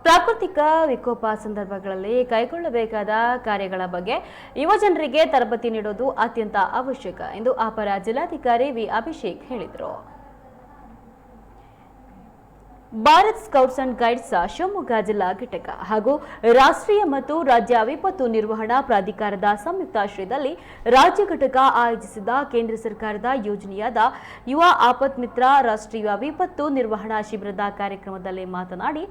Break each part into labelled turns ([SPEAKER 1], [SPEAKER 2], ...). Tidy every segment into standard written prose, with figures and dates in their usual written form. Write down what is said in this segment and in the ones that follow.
[SPEAKER 1] ಪ್ರಾಕೃತಿಕ ವಿಕೋಪ ಸಂದರ್ಭಗಳಲ್ಲಿ ಕೈಗೊಳ್ಳಬೇಕಾದ ಕಾರ್ಯಗಳ ಬಗ್ಗೆ ಯುವಜನರಿಗೆ ತರಬೇತಿ ನೀಡುವುದು ಅತ್ಯಂತ ಅವಶ್ಯಕ ಎಂದು ಅಪರ ಜಿಲ್ಲಾಧಿಕಾರಿ ವಿ ಅಭಿಷೇಕ್ ಹೇಳಿದರು. Bharat scouts and guides Shivamogga ಜಿಲ್ಲಾ ಘಟಕ ಹಾಗೂ ರಾಷ್ಟ್ರೀಯ ಮತ್ತು ರಾಜ್ಯ ವಿಪತ್ತು ನಿರ್ವಹಣಾ ಪ್ರಾಧಿಕಾರದ ಸಂಯುಕ್ತಾಶ್ರಯದಲ್ಲಿ ರಾಜ್ಯ ಘಟಕ ಆಯೋಜಿಸಿದ ಕೇಂದ್ರ ಸರ್ಕಾರದ ಯೋಜನೆಯಾದ ಯುವ ಆಪತ್ ಮಿತ್ರ ರಾಷ್ಟ್ರೀಯ ವಿಪತ್ತು ನಿರ್ವಹಣಾ ಶಿಬಿರದ ಕಾರ್ಯಕ್ರಮದಲ್ಲಿ ಮಾತನಾಡಿ,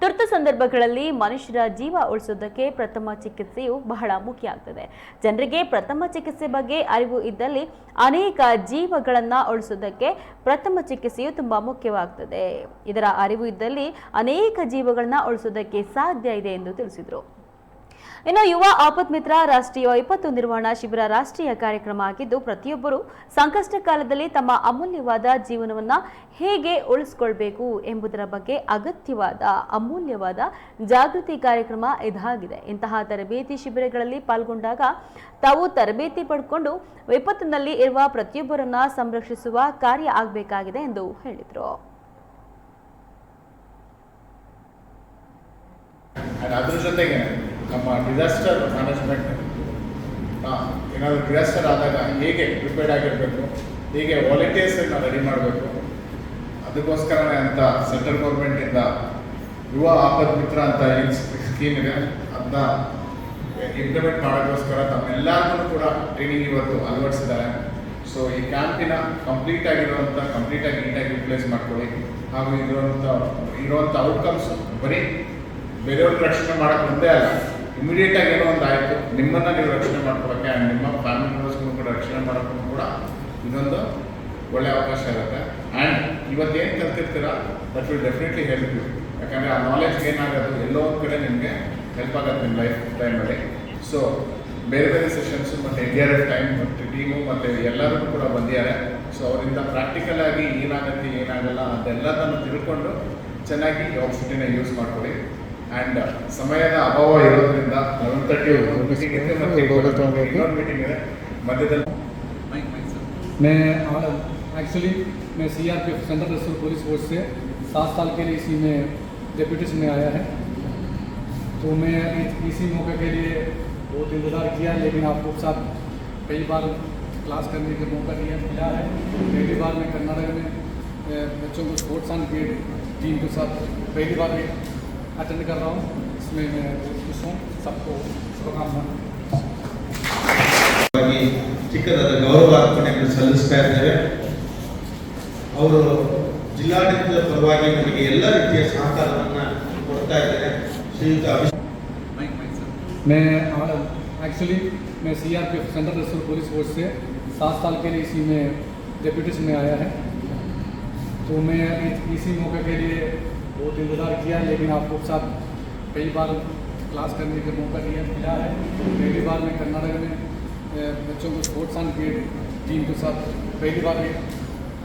[SPEAKER 1] ತುರ್ತು ಸಂದರ್ಭಗಳಲ್ಲಿ ಮನುಷ್ಯರ ಜೀವ ಉಳಿಸೋದಕ್ಕೆ ಪ್ರಥಮ ಚಿಕಿತ್ಸೆಯು ಬಹಳ ಮುಖ್ಯ ಆಗ್ತದೆ. ಜನರಿಗೆ ಪ್ರಥಮ ಚಿಕಿತ್ಸೆ ಬಗ್ಗೆ ಅರಿವು ಇದ್ದಲ್ಲಿ ಅನೇಕ ಜೀವಗಳನ್ನು ಉಳಿಸೋದಕ್ಕೆ ಪ್ರಥಮ ಚಿಕಿತ್ಸೆಯು ತುಂಬಾ ಮುಖ್ಯವಾಗ್ತದೆ. ಇದರ ಅರಿವು ಇದ್ದಲ್ಲಿ ಅನೇಕ ಜೀವಗಳನ್ನ ಉಳಿಸೋದಕ್ಕೆ ಸಾಧ್ಯ ಇದೆ ಎಂದು ತಿಳಿಸಿದರು. ಇನ್ನು ಯುವ ಆಪತ್ ಮಿತ್ರ ರಾಷ್ಟ್ರೀಯ ವಿಪತ್ತು ನಿರ್ವಹಣಾ ಶಿಬಿರ ರಾಷ್ಟ್ರೀಯ ಕಾರ್ಯಕ್ರಮ ಆಗಿದ್ದು, ಪ್ರತಿಯೊಬ್ಬರು ಸಂಕಷ್ಟ ಕಾಲದಲ್ಲಿ ತಮ್ಮ ಅಮೂಲ್ಯವಾದ ಜೀವನವನ್ನ ಹೇಗೆ ಉಳಿಸಿಕೊಳ್ಬೇಕು ಎಂಬುದರ ಬಗ್ಗೆ ಅಗತ್ಯವಾದ ಅಮೂಲ್ಯವಾದ ಜಾಗೃತಿ ಕಾರ್ಯಕ್ರಮ ಇದಾಗಿದೆ. ಇಂತಹ ತರಬೇತಿ ಶಿಬಿರಗಳಲ್ಲಿ ಪಾಲ್ಗೊಂಡಾಗ ತಾವು ತರಬೇತಿ ಪಡೆದುಕೊಂಡು ವಿಪತ್ತಿನಲ್ಲಿ ಇರುವ ಪ್ರತಿಯೊಬ್ಬರನ್ನ ಸಂರಕ್ಷಿಸುವ ಕಾರ್ಯ ಆಗಬೇಕಾಗಿದೆ ಎಂದು ಹೇಳಿದರು.
[SPEAKER 2] ಅದರ ಜೊತೆಗೆ ನಮ್ಮ ಡಿಸಾಸ್ಟರ್ ಮ್ಯಾನೇಜ್ಮೆಂಟ್ ಏನಾದರೂ ಡಿಸಾಸ್ಟರ್ ಆದಾಗ ಹೇಗೆ ಪ್ರಿಪೇರ್ಡ್ ಆಗಿರಬೇಕು, ಹೇಗೆ ವಾಲಂಟಿಯರ್ಸನ್ನು ರೆಡಿ ಮಾಡಬೇಕು, ಅದಕ್ಕೋಸ್ಕರನೇ ಅಂತ ಸೆಂಟ್ರಲ್ ಗೌರ್ಮೆಂಟಿಂದ ಯುವ ಆಪತ್ ಮಿತ್ರ ಅಂತ ಏನು ಸ್ಕೀಮ್ ಇದೆ ಅದನ್ನ ಇಂಪ್ಲಿಮೆಂಟ್ ಮಾಡೋಕ್ಕೋಸ್ಕರ ತಮ್ಮೆಲ್ಲರಿಗೂ ಕೂಡ ಟ್ರೈನಿಂಗ್ ಇವತ್ತು ಅಳವಡಿಸಿದ್ದಾರೆ. ಸೊ ಈ ಕ್ಯಾಂಪಿನ ಕಂಪ್ಲೀಟಾಗಿ ನೀಟಾಗಿ ಯುಟಿಲೈಸ್ ಮಾಡ್ಕೊಳ್ಳಿ. ಹಾಗೂ ಇರುವಂಥ ಔಟ್ಕಮ್ಸ್ ಬರೀ ಬೇರೆಯವ್ರಿಗೆ ರಕ್ಷಣೆ ಮಾಡೋಕ್ಕೆ ಒಂದೇ ಅಲ್ಲ, ಇಮಿಡಿಯೇಟಾಗಿ ಏನೋ ಒಂದು ಆಯಿತು ನಿಮ್ಮನ್ನು ನೀವು ರಕ್ಷಣೆ ಮಾಡ್ಕೊಳ್ಳೋಕ್ಕೆ ಆ್ಯಂಡ್ ನಿಮ್ಮ ಫ್ಯಾಮಿಲಿ ಮೆಂಬರ್ಸ್ಗೂ ಕೂಡ ರಕ್ಷಣೆ ಮಾಡೋಕ್ಕೂ ಕೂಡ ಇದೊಂದು ಒಳ್ಳೆಯ ಅವಕಾಶ ಇರುತ್ತೆ. ಆ್ಯಂಡ್ ಇವತ್ತೇನು ಕಲ್ತಿರ್ತೀರ that will definitely help you. ಯಾಕಂದರೆ ಆ ನಾಲೆಜ್ ಏನಾಗೋದು ಎಲ್ಲೋ ಒಂದು ಕಡೆ ನಿಮಗೆ ಹೆಲ್ಪ್ ಆಗುತ್ತೆ ನಿಮ್ಮ ಲೈಫ್ ಟೈಮಲ್ಲಿ. ಸೊ ಬೇರೆ ಬೇರೆ ಸೆಷನ್ಸು ಮತ್ತು NDRF ಟೀಮು ಮತ್ತು ಎಲ್ಲರೂ ಕೂಡ ಬಂದಿದ್ದಾರೆ. ಸೊ ಅವರಿಂದ ಪ್ರಾಕ್ಟಿಕಲ್ ಆಗಿ ಏನಾಗುತ್ತೆ ಏನಾಗಲ್ಲ ಅದೆಲ್ಲದನ್ನು ತಿಳ್ಕೊಂಡು ಚೆನ್ನಾಗಿ ಈ ಆಪರ್ಚುನಿಟಿನ ಯೂಸ್ ಮಾಡ್ಕೊಳ್ಳಿ. ಆ್ಯಂಡ್ ಸಮಯದ ಅಭಾವ ಇರೋದ್ರಿಂದ 11:30 ಮೀಟಿಂಗ್ ಇದೆ ಮತ್ತು ಇನ್ನೊಂದು ಮೀಟಿಂಗ್ ಇದೆ ಮಧ್ಯದಲ್ಲಿ.
[SPEAKER 3] मैं CRPF central reserve police force से 7 साल के लिए इसी में डेप्यूटेशन में आया है. तो मैं इसी मौके के लिए बहुत इंतज़ार किया, लेकिन आपको साथ कई बार क्लास करने का मौका मिला है. पहली बार मैं कर्नाटक में बच्चों को स्पोर्ट्स एंड गेट टीम के साथ पहली बार अटेंड कर रहा हूँ. इसमें मैं खुश हूँ. सबको शुभकामना.
[SPEAKER 4] ಚಿಕ್ಕದಾದ ಗೌರವಾರ್ಪಣೆಯನ್ನು ಸಲ್ಲಿಸ್ತಾ ಇದ್ದೇವೆ. ಅವರು ಜಿಲ್ಲಾಡಳಿತದ ಪರವಾಗಿ ನಮಗೆ ಎಲ್ಲ ರೀತಿಯ ಸಹಕಾರವನ್ನು ಕೊಡ್ತಾ ಇದ್ದಾರೆ. ಶ್ರೀಯುತ
[SPEAKER 3] मैं CRPF central reserve police force से 7 साल के लिए इसी में डेप्यूटेशन में आया है. तो मैं इसी मौके के लिए बहुत इंतज़ार किया, लेकिन आपको साथ कई बार क्लास करने का मौका मिला है. पहली बार मैं कर्नाटक में बच्चों को स्पोर्ट्स एंड गेट टीम के साथ पहली बार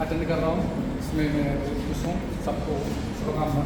[SPEAKER 3] अटेंड कर रहा हूँ. इसमें मैं खुश हूँ. सबको शुभकामना.